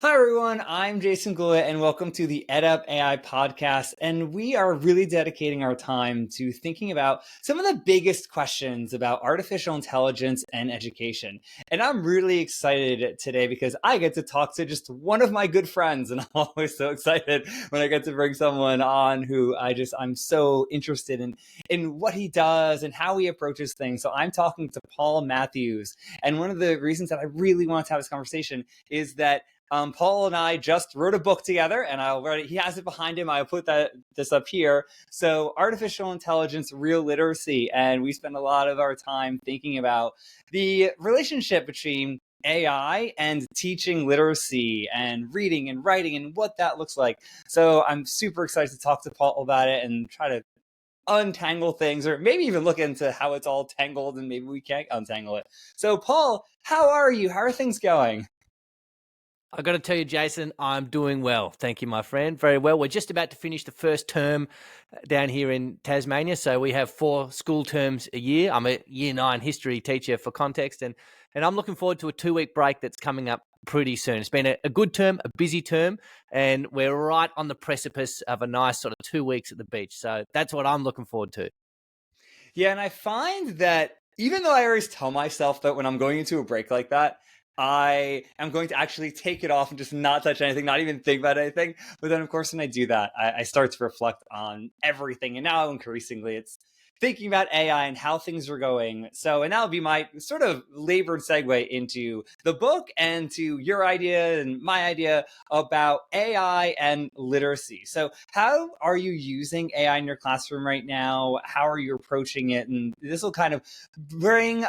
Hi everyone, I'm Jason Goulet and welcome to the EdUp AI podcast. And we are really dedicating our time to thinking about some of the biggest questions about artificial intelligence and education. And I'm really excited today because I get to talk to just one of my good friends. And I'm always so excited when I get to bring someone on who I'm so interested in what he does and how he approaches things. So I'm talking to Paul Matthews. And one of the reasons that I really want to have this conversation is that Paul and I just wrote a book together, and he has it behind him. I'll put this up here. So, artificial intelligence, real literacy, and we spend a lot of our time thinking about the relationship between AI and teaching literacy and reading and writing and what that looks like. So, I'm super excited to talk to Paul about it and try to untangle things, or maybe even look into how it's all tangled, and maybe we can't untangle it. So, Paul, how are you? How are things going? I got to tell you, Jason, I'm doing well. Thank you, my friend. Very well. We're just about to finish the first term down here in Tasmania. So we have 4 school terms a year. I'm a year 9 history teacher for context, and I'm looking forward to a 2-week break that's coming up pretty soon. It's been a good term, a busy term, and we're right on the precipice of a nice sort of 2 weeks at the beach. So that's what I'm looking forward to. Yeah, and I find that even though I always tell myself that when I'm going into a break like that, I am going to actually take it off and just not touch anything, not even think about anything. But then, of course, when I do that, I start to reflect on everything. And now increasingly, it's thinking about AI and how things are going. So, and that'll be my sort of labored segue into the book and to your idea and my idea about AI and literacy. So, how are you using AI in your classroom right now? How are you approaching it? And this will kind of bring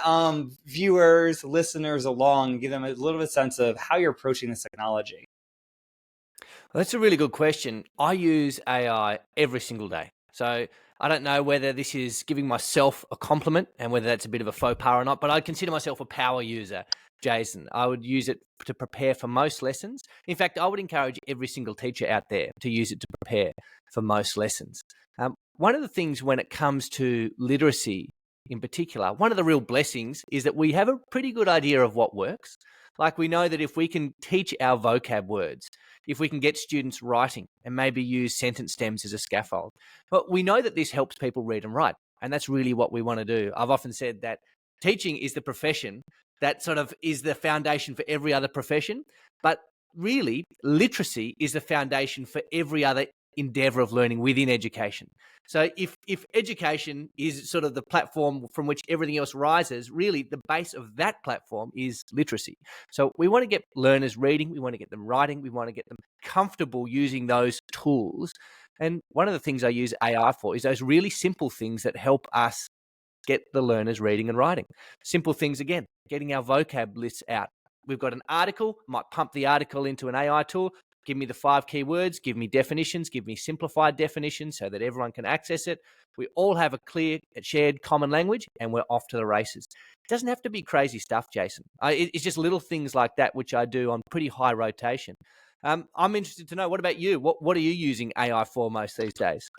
viewers, listeners along, give them a little bit of sense of how you're approaching this technology. Well, that's a really good question. I use AI every single day. So I don't know whether this is giving myself a compliment and whether that's a bit of a faux pas or not, but I consider myself a power user, Jason. I would use it to prepare for most lessons. In fact, I would encourage every single teacher out there to use it to prepare for most lessons. One of the things when it comes to literacy in particular, one of the real blessings is that we have a pretty good idea of what works. Like we know that if we can teach our vocab words, if we can get students writing and maybe use sentence stems as a scaffold. But we know that this helps people read and write. And that's really what we want to do. I've often said that teaching is the profession that sort of is the foundation for every other profession. But really, literacy is the foundation for every other endeavor of learning within education. So if education is sort of the platform from which everything else rises, really the base of that platform is literacy. So we want to get learners reading, we want to get them writing, we want to get them comfortable using those tools. And one of the things I use AI for is those really simple things that help us get the learners reading and writing. Simple things, again, getting our vocab lists out. We've got an article, might pump the article into an AI tool, give me the 5 keywords, give me definitions, give me simplified definitions so that everyone can access it. We all have a clear, shared common language, and we're off to the races. It doesn't have to be crazy stuff, Jason. It's just little things like that, which I do on pretty high rotation. I'm interested to know, what about you? What are you using AI for most these days?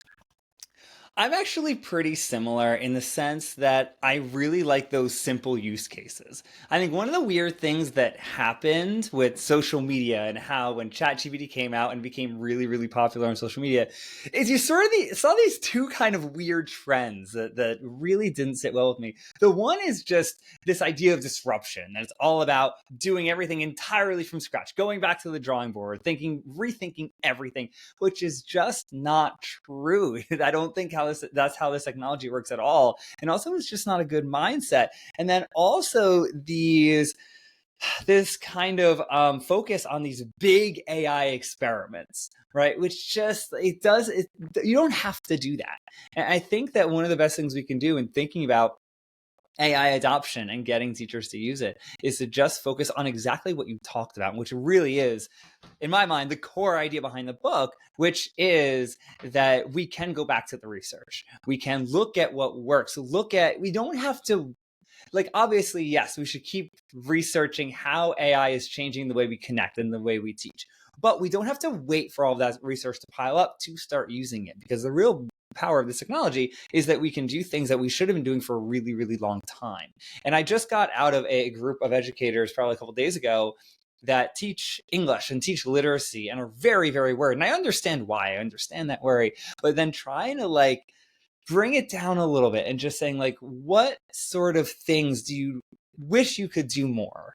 I'm actually pretty similar in the sense that I really like those simple use cases. I think one of the weird things that happened with social media and how when ChatGPT came out and became really, really popular on social media is you sort of saw these two kind of weird trends that really didn't sit well with me. The one is just this idea of disruption, that it's all about doing everything entirely from scratch, going back to the drawing board, rethinking everything, which is just not true. I don't think that's how this technology works at all. And also, it's just not a good mindset. And then also this kind of focus on these big AI experiments, right? Which just you don't have to do that. And I think that one of the best things we can do in thinking about AI adoption and getting teachers to use it is to just focus on exactly what you talked about, which really is, in my mind, the core idea behind the book, which is that we can go back to the research. We can look at what works. We don't have to, like, obviously, yes, we should keep researching how AI is changing the way we connect and the way we teach. But we don't have to wait for all of that research to pile up to start using it, because the real power of this technology is that we can do things that we should have been doing for a really, really long time. And I just got out of a group of educators probably a couple of days ago that teach English and teach literacy and are very, very worried. And I understand why. I understand that worry. But then trying to like bring it down a little bit and just saying like, what sort of things do you wish you could do more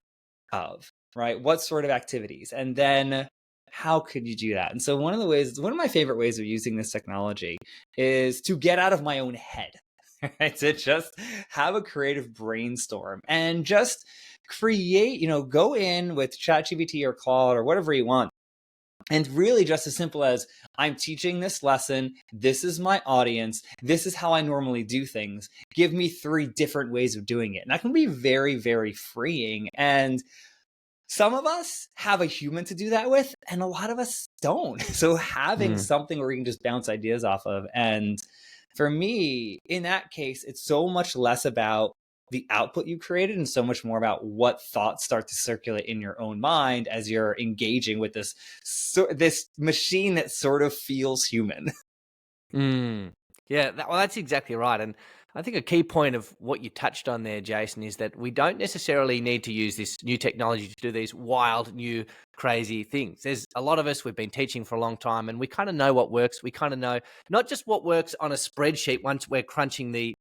of, right? What sort of activities? And then how could you do that? And so one of my favorite ways of using this technology is to get out of my own head, right? To just have a creative brainstorm and just create, go in with ChatGPT or Claude or whatever you want. And really just as simple as I'm teaching this lesson. This is my audience. This is how I normally do things. Give me 3 different ways of doing it. And that can be very, very freeing. And some of us have a human to do that with, and a lot of us don't. So having something where we can just bounce ideas off of. And for me, in that case, it's so much less about the output you created and so much more about what thoughts start to circulate in your own mind as you're engaging with this machine that sort of feels human. Yeah, that's exactly right. And I think a key point of what you touched on there, Jason, is that we don't necessarily need to use this new technology to do these wild, new, crazy things. There's a lot of us, we've been teaching for a long time, and we kind of know what works. We kind of know not just what works on a spreadsheet once we're crunching the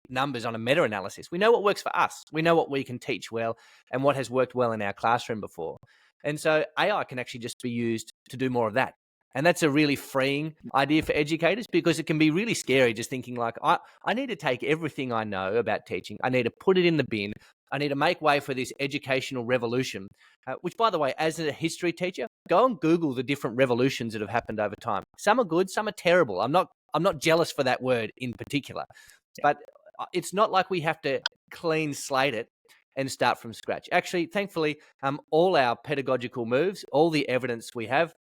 numbers on a meta-analysis. We know what works for us. We know what we can teach well and what has worked well in our classroom before. And so AI can actually just be used to do more of that. And that's a really freeing idea for educators, because it can be really scary just thinking like, I need to take everything I know about teaching. I need to put it in the bin. I need to make way for this educational revolution, which, by the way, as a history teacher, go and Google the different revolutions that have happened over time. Some are good, some are terrible. I'm not jealous for that word in particular, but it's not like we have to clean slate it and start from scratch. Actually, thankfully, all our pedagogical moves, all the evidence we have,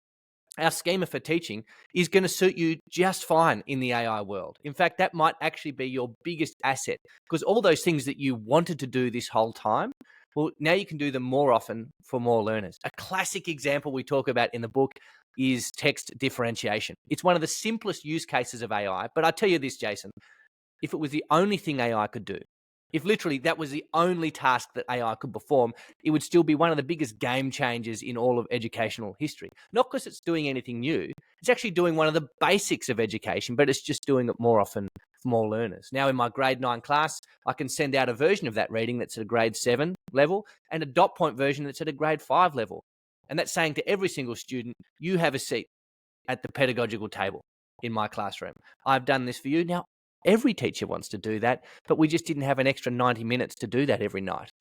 our schema for teaching is going to suit you just fine in the AI world. In fact, that might actually be your biggest asset, because all those things that you wanted to do this whole time, well, now you can do them more often for more learners. A classic example we talk about in the book is text differentiation. It's one of the simplest use cases of AI. But I tell you this, Jason, if it was the only thing AI could do, if literally that was the only task that AI could perform, it would still be one of the biggest game changers in all of educational history. Not because it's doing anything new, it's actually doing one of the basics of education, but it's just doing it more often for more learners. Now in my grade 9 class, I can send out a version of that reading that's at a grade 7 level and a dot point version that's at a grade 5 level. And that's saying to every single student, you have a seat at the pedagogical table in my classroom. I've done this for you. Now, every teacher wants to do that, but we just didn't have an extra 90 minutes to do that every night.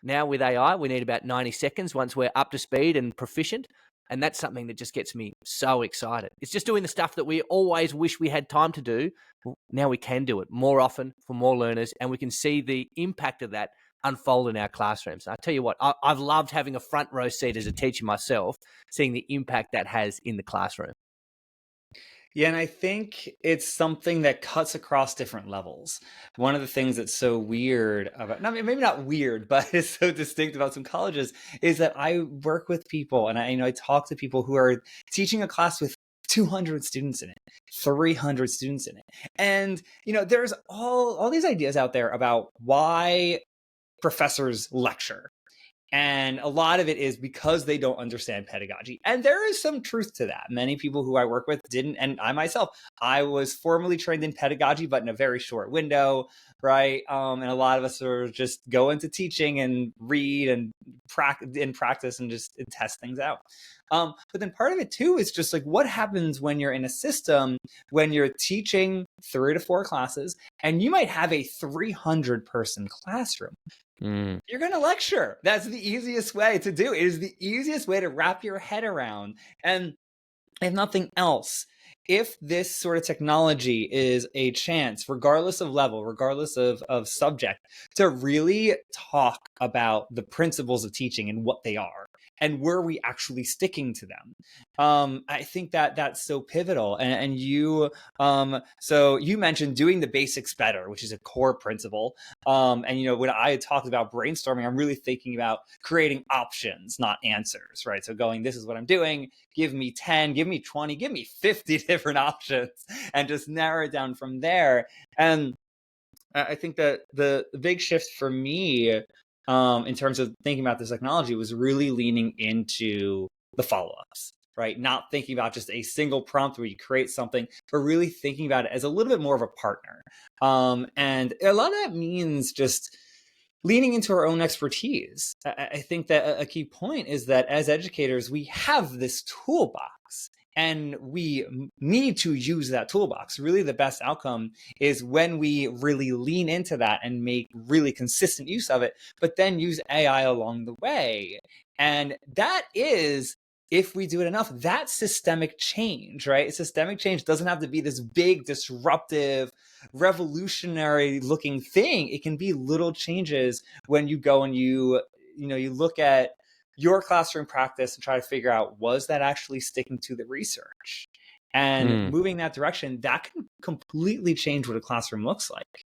Now with AI, we need about 90 seconds once we're up to speed and proficient. And that's something that just gets me so excited. It's just doing the stuff that we always wish we had time to do. Well, now we can do it more often for more learners, and we can see the impact of that unfold in our classrooms. I tell you what, I've loved having a front row seat as a teacher myself, seeing the impact that has in the classroom. Yeah, and I think it's something that cuts across different levels. One of the things that's so weird about, no, maybe not weird, but is so distinct about some colleges is that I work with people and I talk to people who are teaching a class with 200 students in it, 300 students in it. And, there's all these ideas out there about why professors lecture. And a lot of it is because they don't understand pedagogy. And there is some truth to that. Many people who I work with didn't. And I myself, I was formally trained in pedagogy, but in a very short window, right? And a lot of us are just go into teaching and read and practice and just test things out. But then part of it too is just like what happens when you're in a system, when you're teaching 3 to 4 classes, and you might have a 300-person classroom. You're going to lecture. That's the easiest way to do it. It is the easiest way to wrap your head around. And if nothing else, if this sort of technology is a chance, regardless of level, regardless of subject, to really talk about the principles of teaching and what they are, and were we actually sticking to them? I think that that's so pivotal. And you, so you mentioned doing the basics better, which is a core principle. And when I had talked about brainstorming, I'm really thinking about creating options, not answers, right? So going, this is what I'm doing. Give me 10, give me 20, give me 50 different options, and just narrow it down from there. And I think that the big shift for me in terms of thinking about this technology was really leaning into the follow-ups, right? Not thinking about just a single prompt where you create something, but really thinking about it as a little bit more of a partner. And a lot of that means just leaning into our own expertise. I think that a key point is that as educators, we have this toolbox and we need to use that toolbox. Really, the best outcome is when we really lean into that and make really consistent use of it, but then use AI along the way. And that is, if we do it enough, that's systemic change, right? Systemic change doesn't have to be this big, disruptive, revolutionary looking thing. It can be little changes when you go and you look at your classroom practice and try to figure out, was that actually sticking to the research? And moving that direction, that can completely change what a classroom looks like.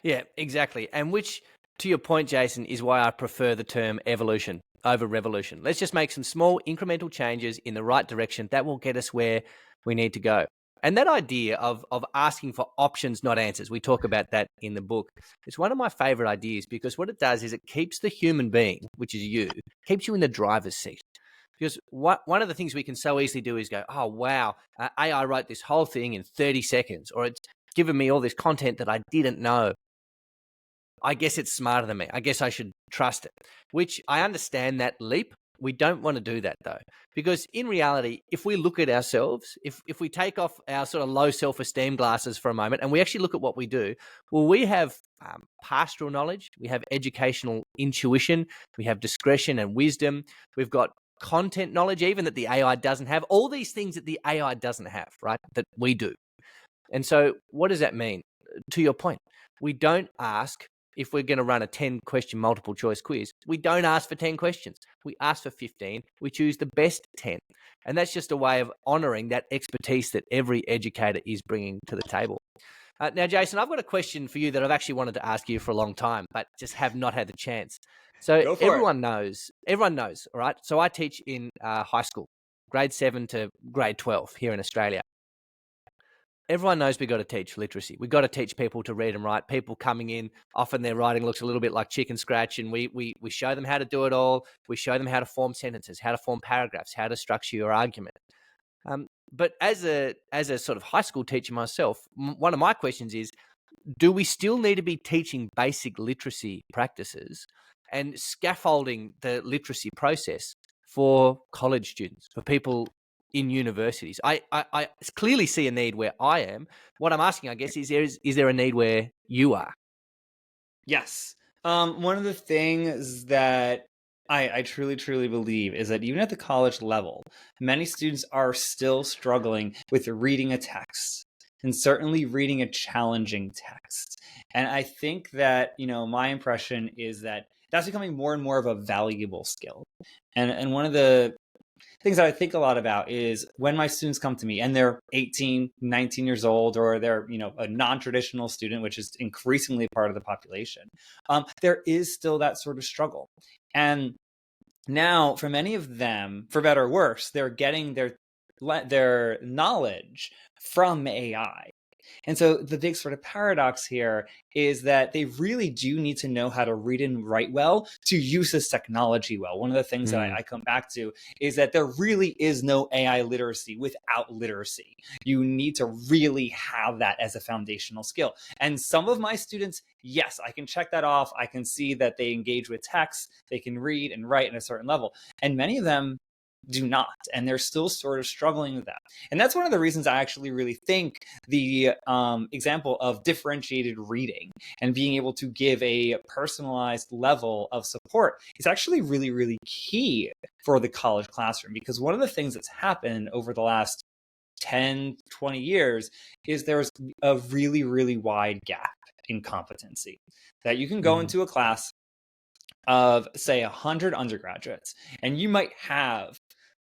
Yeah, exactly. And which, to your point, Jason, is why I prefer the term evolution over revolution. Let's just make some small incremental changes in the right direction that will get us where we need to go. And that idea of asking for options, not answers, we talk about that in the book. It's one of my favorite ideas because what it does is it keeps the human being, which is you, keeps you in the driver's seat. Because one of the things we can so easily do is go, oh, wow, AI wrote this whole thing in 30 seconds, or it's given me all this content that I didn't know. I guess it's smarter than me. I guess I should trust it, which I understand that leap. We don't want to do that though, because in reality, if we look at ourselves, if we take off our sort of low self-esteem glasses for a moment and we actually look at what we do, well, we have pastoral knowledge, we have educational intuition, we have discretion and wisdom, we've got content knowledge, even that the AI doesn't have, all these things that the AI doesn't have, right, that we do. And so what does that mean? To your point, we don't ask, if we're going to run a 10-question multiple choice quiz, we don't ask for 10 questions. We ask for 15. We choose the best 10. And that's just a way of honoring that expertise that every educator is bringing to the table. Now, Jason, I've got a question for you that I've actually wanted to ask you for a long time, but just have not had the chance. So everyone knows, all right? So I teach in high school, grade 7 to grade 12 here in Australia. Everyone knows we've got to teach literacy. We've got to teach people to read and write. People coming in, often their writing looks a little bit like chicken scratch, and we show them how to do it all. We show them how to form sentences, how to form paragraphs, how to structure your argument. But as a sort of high school teacher myself, one of my questions is, do we still need to be teaching basic literacy practices and scaffolding the literacy process for college students, for people in universities? I clearly see a need where I am. What I'm asking, I guess, is there a need where you are? Yes. One of the things that I truly, truly believe is that even at the college level, many students are still struggling with reading a text and certainly reading a challenging text. And I think that, my impression is that that's becoming more and more of a valuable skill. And one of the things that I think a lot about is when my students come to me and they're 18, 19 years old, or they're, a non-traditional student, which is increasingly part of the population, there is still that sort of struggle. And now for many of them, for better or worse, they're getting their knowledge from AI. And so the big sort of paradox here is that they really do need to know how to read and write well to use this technology well. One of the things that I come back to is that there really is no AI literacy without literacy. You need to really have that as a foundational skill. And some of my students, yes, I can check that off. I can see that they engage with text, they can read and write at a certain level. And many of them do not, and they're still sort of struggling with that. And that's one of the reasons I actually really think the example of differentiated reading and being able to give a personalized level of support is actually really, really key for the college classroom. Because one of the things that's happened over the last 10, 20 years is there's a really, really wide gap in competency. That you can go into a class of, say, 100 undergraduates, and you might have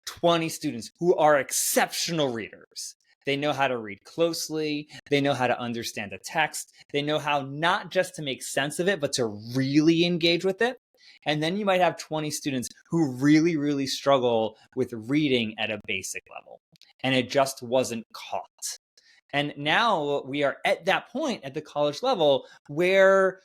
20 students who are exceptional readers. They know how to read closely. They know how to understand a text. They know how not just to make sense of it, but to really engage with it. And then you might have 20 students who really, really struggle with reading at a basic level. And it just wasn't caught. And now we are at that point at the college level where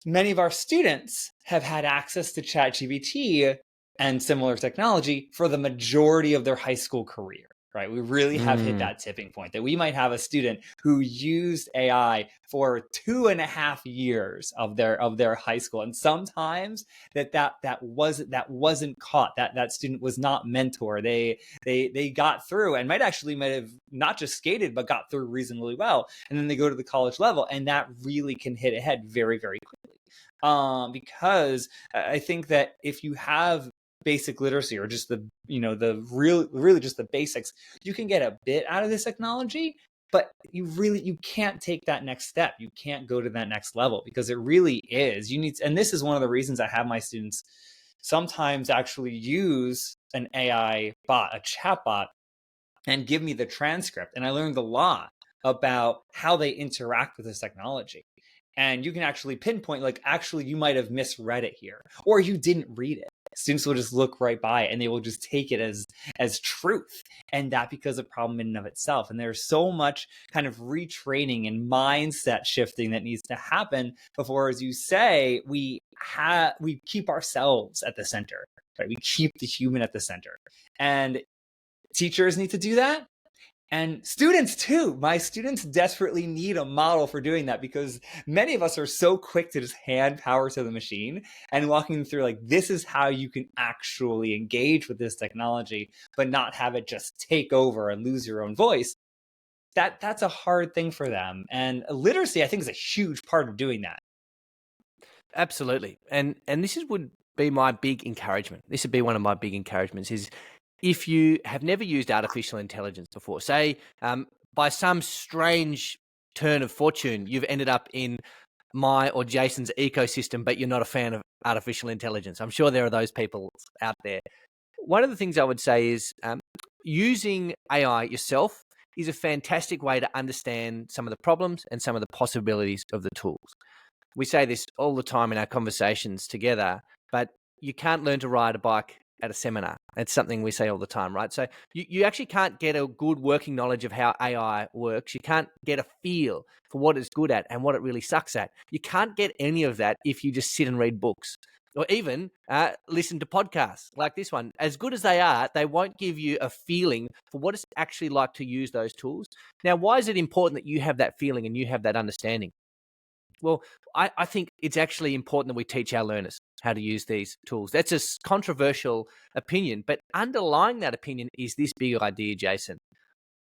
many of our students have had access to ChatGPT and similar technology for the majority of their high school career, right? We really have hit that tipping point that we might have a student who used AI for 2.5 years of their high school, and sometimes that wasn't caught. That student was not mentored. They got through and might have not just skated but got through reasonably well, and then they go to the college level, and that really can hit ahead very, very quickly. Because I think that if you have basic literacy, or just really just the basics, you can get a bit out of this technology, but you can't take that next step. You can't go to that next level, because it really is, and this is one of the reasons I have my students sometimes actually use an AI bot, a chat bot, and give me the transcript. And I learned a lot about how they interact with this technology. And you can actually pinpoint, like, actually, you might have misread it here, or you didn't read it. Students will just look right by it and they will just take it as truth. And that becomes a problem in and of itself. And there's so much kind of retraining and mindset shifting that needs to happen before, as you say, we keep ourselves at the center, right? We keep the human at the center. And teachers need to do that. And students too. My students desperately need a model for doing that, because many of us are so quick to just hand power to the machine, and walking them through, like, this is how you can actually engage with this technology, but not have it just take over and lose your own voice. That's a hard thing for them. And literacy, I think, is a huge part of doing that. Absolutely. And would be my big encouragement. This would be one of my big encouragements is, if you have never used artificial intelligence before, say by some strange turn of fortune, you've ended up in my or Jason's ecosystem, but you're not a fan of artificial intelligence. I'm sure there are those people out there. One of the things I would say is using AI yourself is a fantastic way to understand some of the problems and some of the possibilities of the tools. We say this all the time in our conversations together, but you can't learn to ride a bike at a seminar. It's something we say all the time, right? So you actually can't get a good working knowledge of how AI works. You can't get a feel for what it's good at and what it really sucks at. You can't get any of that if you just sit and read books, or even listen to podcasts like this one. As good as they are, they won't give you a feeling for what it's actually like to use those tools. Now, why is it important that you have that feeling and you have that understanding? Well, I think it's actually important that we teach our learners how to use these tools. That's a controversial opinion, but underlying that opinion is this big idea, Jason.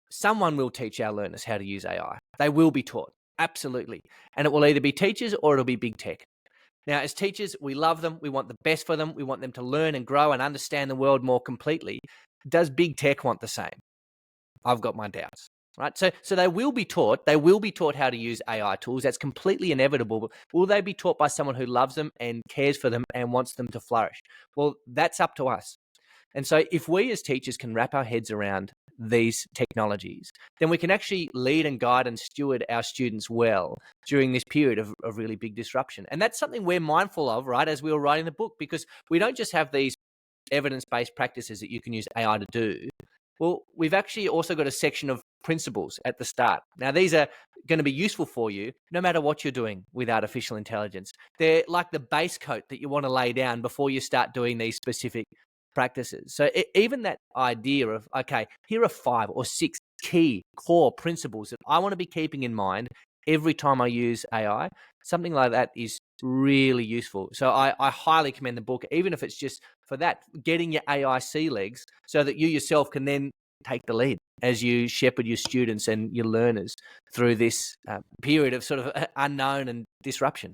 Someone will teach our learners how to use AI. They will be taught, absolutely. And it will either be teachers or it'll be big tech. Now, as teachers, we love them. We want the best for them. We want them to learn and grow and understand the world more completely. Does big tech want the same? I've got my doubts. Right. So they will be taught. They will be taught how to use AI tools. That's completely inevitable. But will they be taught by someone who loves them and cares for them and wants them to flourish? Well, that's up to us. And so if we as teachers can wrap our heads around these technologies, then we can actually lead and guide and steward our students well during this period of really big disruption. And that's something we're mindful of, right, as we were writing the book, because we don't just have these evidence-based practices that you can use AI to do. Well, we've actually also got a section of principles at the start. Now, these are going to be useful for you no matter what you're doing with artificial intelligence. They're like the base coat that you want to lay down before you start doing these specific practices. So even that idea of, okay, here are 5 or 6 key core principles that I want to be keeping in mind every time I use AI, something like that is really useful. So I highly commend the book, even if it's just for that, getting your AI sea legs so that you yourself can then take the lead as you shepherd your students and your learners through this period of sort of unknown and disruption.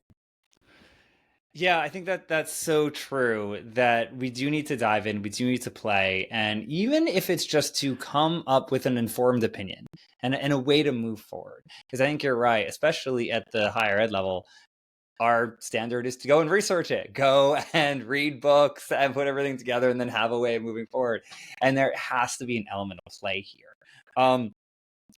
Yeah, I think that that's so true, that we do need to dive in, we do need to play. And even if it's just to come up with an informed opinion and a way to move forward, because I think you're right, especially at the higher ed level, our standard is to go and research it, go and read books and put everything together and then have a way of moving forward. And there has to be an element of play here.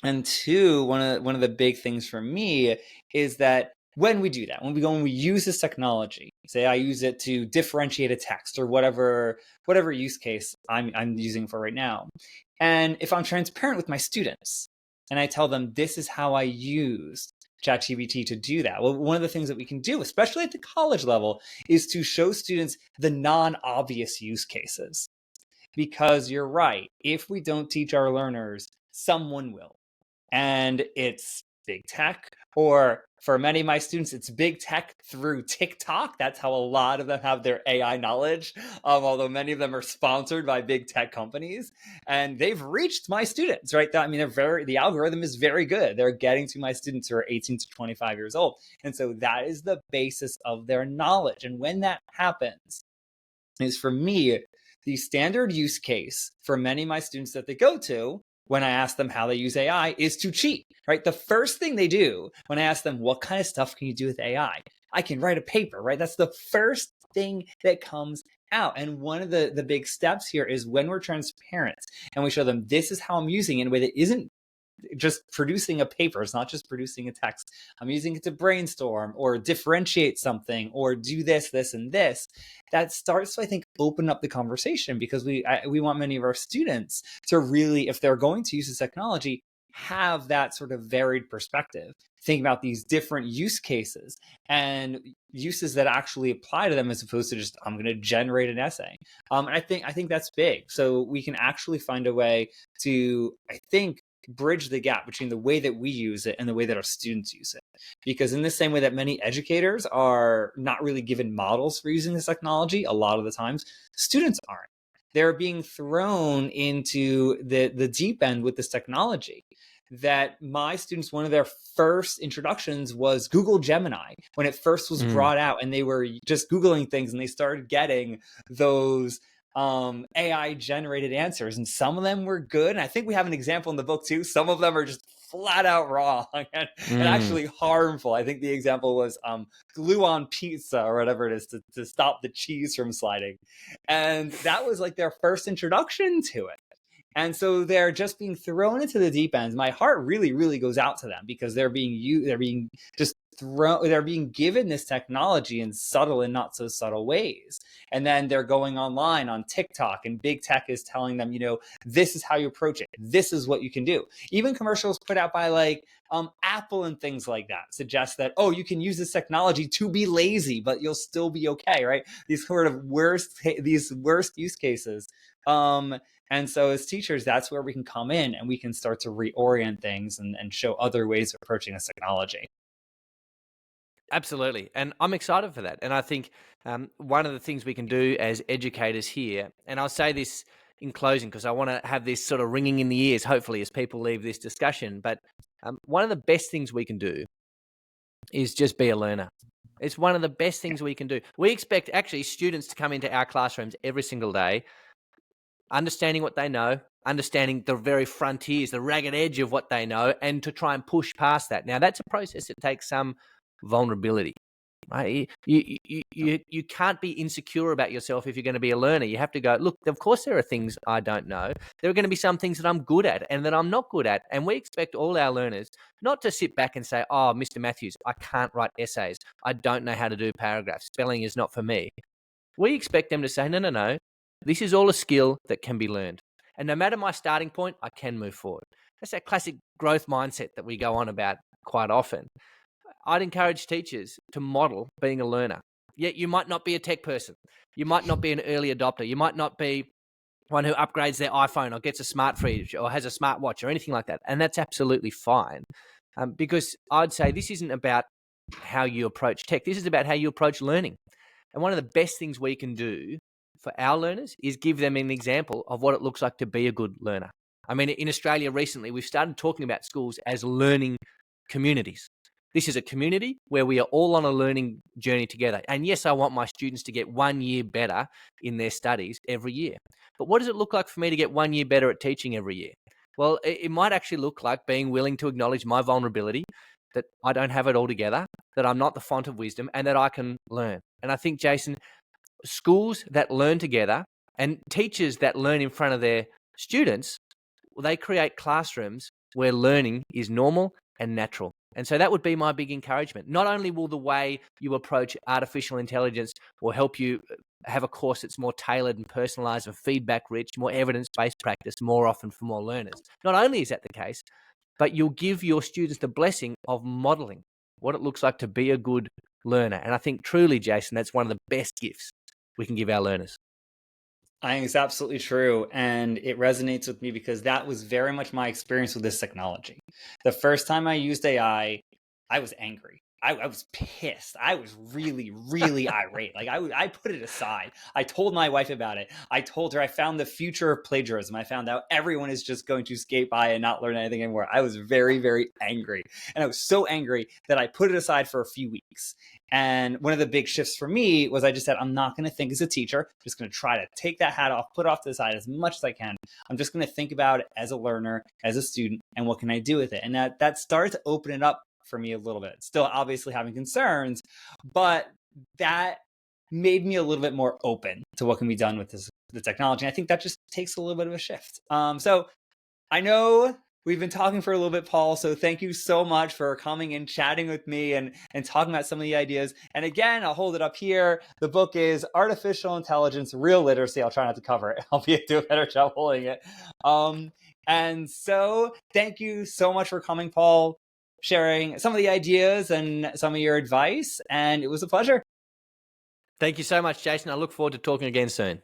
And two, one of the big things for me is that when we do that, when we use this technology, say I use it to differentiate a text or whatever use case I'm using for right now, and if I'm transparent with my students and I tell them this is how I used ChatGPT to do that? Well, one of the things that we can do, especially at the college level, is to show students the non-obvious use cases. Because you're right, if we don't teach our learners, someone will. And it's big tech, or for many of my students, it's big tech through TikTok. That's how a lot of them have their AI knowledge, although many of them are sponsored by big tech companies. And they've reached my students, right? I mean, the algorithm is very good. They're getting to my students who are 18 to 25 years old. And so that is the basis of their knowledge. And when that happens, is for me, the standard use case for many of my students that they go to when I ask them how they use AI is to cheat, right? The first thing they do when I ask them, what kind of stuff can you do with AI? I can write a paper, right? That's the first thing that comes out. And one of the big steps here is when we're transparent and we show them, this is how I'm using it in a way that isn't just producing a paper. It's not just producing a text. I'm using it to brainstorm or differentiate something or do this, this, and this. That starts to, I think, open up the conversation, because we want many of our students to really, if they're going to use this technology, have that sort of varied perspective. Think about these different use cases and uses that actually apply to them, as opposed to just, I'm going to generate an essay. And I think that's big. So we can actually find a way to, I think, bridge the gap between the way that we use it and the way that our students use it. Because in the same way that many educators are not really given models for using this technology, a lot of the times, students aren't. They're being thrown into the deep end with this technology. That my students, one of their first introductions was Google Gemini when it first was brought out, and they were just Googling things and they started getting those AI generated answers, and some of them were good. And I think we have an example in the book too. Some of them are just flat out wrong and actually harmful. I think the example was glue on pizza or whatever it is to stop the cheese from sliding. And that was like their first introduction to it. And so they're just being thrown into the deep end. My heart really, really goes out to them, because they're being just they're being given this technology in subtle and not so subtle ways. And then they're going online on TikTok, and big tech is telling them, this is how you approach it. This is what you can do. Even commercials put out by like Apple and things like that suggest that, oh, you can use this technology to be lazy, but you'll still be okay, right? These sort of worst use cases. And so as teachers, that's where we can come in and we can start to reorient things and show other ways of approaching this technology. Absolutely. And I'm excited for that. And I think one of the things we can do as educators here, and I'll say this in closing because I want to have this sort of ringing in the ears, hopefully, as people leave this discussion. But one of the best things we can do is just be a learner. It's one of the best things we can do. We expect actually students to come into our classrooms every single day, understanding what they know, understanding the very frontiers, the ragged edge of what they know, and to try and push past that. Now, that's a process that takes some vulnerability, right? You can't be insecure about yourself if you're going to be a learner. You have to go, look, of course there are things I don't know. There are going to be some things that I'm good at and that I'm not good at. And we expect all our learners not to sit back and say, oh, Mr. Matthews, I can't write essays. I don't know how to do paragraphs. Spelling is not for me. We expect them to say, no. This is all a skill that can be learned. And no matter my starting point, I can move forward. That's that classic growth mindset that we go on about quite often. I'd encourage teachers to model being a learner. Yet you might not be a tech person. You might not be an early adopter. You might not be one who upgrades their iPhone or gets a smart fridge or has a smartwatch or anything like that. And that's absolutely fine. Because I'd say this isn't about how you approach tech. This is about how you approach learning. And one of the best things we can do for our learners is give them an example of what it looks like to be a good learner. I mean, in Australia recently, we've started talking about schools as learning communities. This is a community where we are all on a learning journey together. And yes, I want my students to get 1 year better in their studies every year. But what does it look like for me to get 1 year better at teaching every year? Well, it might actually look like being willing to acknowledge my vulnerability, that I don't have it all together, that I'm not the font of wisdom, and that I can learn. And I think, Jason, schools that learn together and teachers that learn in front of their students, well, they create classrooms where learning is normal and natural. And so that would be my big encouragement. Not only will the way you approach artificial intelligence will help you have a course that's more tailored and personalized and feedback rich, more evidence-based practice more often for more learners. Not only is that the case, but you'll give your students the blessing of modeling what it looks like to be a good learner. And I think truly, Jason, that's one of the best gifts we can give our learners. I think it's absolutely true. And it resonates with me because that was very much my experience with this technology. The first time I used AI, I was angry. I was pissed. I was really, really irate. Like I put it aside. I told my wife about it. I told her I found the future of plagiarism. I found out everyone is just going to skate by and not learn anything anymore. I was very, very angry. And I was so angry that I put it aside for a few weeks. And one of the big shifts for me was I just said, I'm not going to think as a teacher. I'm just going to try to take that hat off, put it off to the side as much as I can. I'm just going to think about it as a learner, as a student, and what can I do with it? And that started to open it up for me a little bit. Still obviously having concerns, but that made me a little bit more open to what can be done with the technology. And I think that just takes a little bit of a shift. So I know we've been talking for a little bit, Paul, so thank you so much for coming and chatting with me and talking about some of the ideas. And again, I'll hold it up here. The book is Artificial Intelligence, Real Literacy. I'll try not to cover it. I'll do a better job holding it. And so thank you so much for coming, Paul, sharing some of the ideas and some of your advice. And it was a pleasure. Thank you so much, Jason. I look forward to talking again soon.